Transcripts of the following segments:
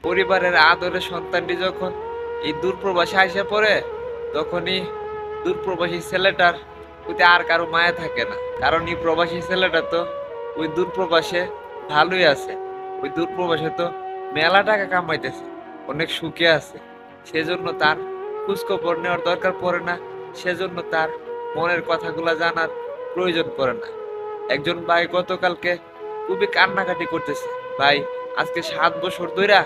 পরিবারের আদরের সন্তানটি যখন এই দূরপ্রবাসে আইসা পড়ে, তখনই দূরপ্রবাসী ছেলেটার প্রতি আর কারো মায়া থাকে না। কারণ এই প্রবাসী ছেলেটা তো ওই দূরপ্রবাসে ভালোই আছে, ওই দূরপ্রবাসে তো মেলা টাকা কামাইতেছে, অনেক সুখে আছে। সেজন্য তার খোঁজখবর নেওয়ার দরকার পড়ে না, সেজন্য তার মনের কথাগুলা জানার প্রয়োজন পড়ে না। একজন ভাই গতকালকে খুবই কান্নাকাটি করতেছে, ভাই আজকে 7 বছর ধইরা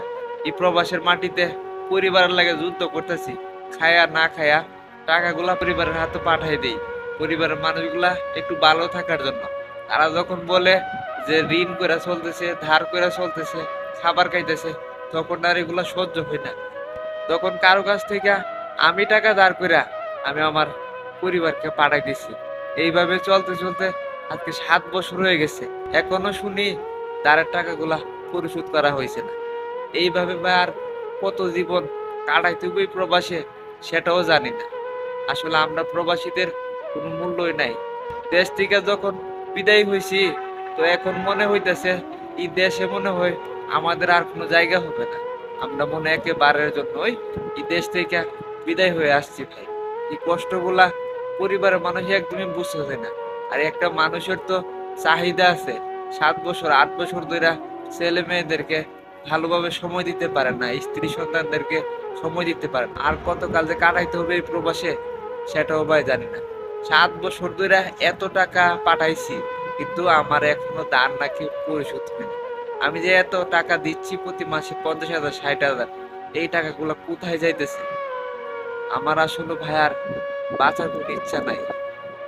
এই প্রবাসের মাটিতে পরিবারের লাগে যুদ্ধ করতেছি, খায়া না খায়া টাকাগুলা পরিবারের হাতে পাঠাই দেই পরিবারের মানুষগুলা একটু ভালো থাকার জন্য। তারা যখন বলে যে ঋণ করে চলতেছে, ধার করে চলতেছে, খাবার খাইতেছে, তখন আর এগুলা সহ্য হয় না। তখন কারো কাছ থেকে আমি টাকা ধার কইরা আমি আমার পরিবারকে পাঠাই দিছি। এইভাবে চলতে চলতে আজকে 7 বছর হয়ে গেছে, এখনো শুনি ধারের টাকাগুলা পরিশোধ করা হয়েছে না। এইভাবে ভাই আর কত জীবন কাটাইতে হবে এই প্রবাসে সেটাও জানি না। আসলে আমরা প্রবাসীদের কোনো মূল্যই নাই। দেশ থেকে যখন বিদায় হয়েছি, তো এখন মনে হইতেছে এই দেশে মনে হয় আমাদের আর কোনো জায়গা হবে না। আমরা মনে একেবারের জন্যই এই দেশ থেকে বিদায় হয়ে আসছি ভাই। এই কষ্টগুলা পরিবারের মানুষ একদমই বুঝতেছে না। আর একটা মানুষের তো চাহিদা আছে, 7 বছর 8 বছর ধরে ছেলে মেয়েদেরকে ভালোভাবে সময় দিতে পারে না, স্ত্রী সন্তানদেরকে সময় দিতে পারে না। আর কত কাল যে কাটাইতে হবে এই প্রবাসে সেটাও ভাই জানি না। 7 বছর ধরে এত টাকা পাঠাইছি, কিন্তু আমার এখনো দান নাকি পরিশোধ হয়নি। আমি যে এত টাকা দিচ্ছি প্রতি মাসে 50,000 60,000, এই টাকাগুলো কোথায় যাইতেছে? আমার আসলে ভাই আর বাঁচার কোনো ইচ্ছা নাই।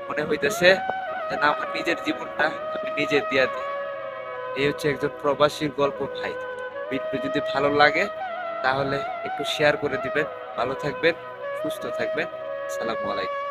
মনে হইতেছে যে না, আমার নিজের জীবনটা আমি নিজে দিয়া দিই। এই হচ্ছে একজন প্রবাসীর গল্প ভাই। ভিডিও যদি ভালো লাগে তাহলে একটু শেয়ার করে দিবেন। ভালো থাকবেন, সুস্থ থাকবেন। আসসালামু আলাইকুম।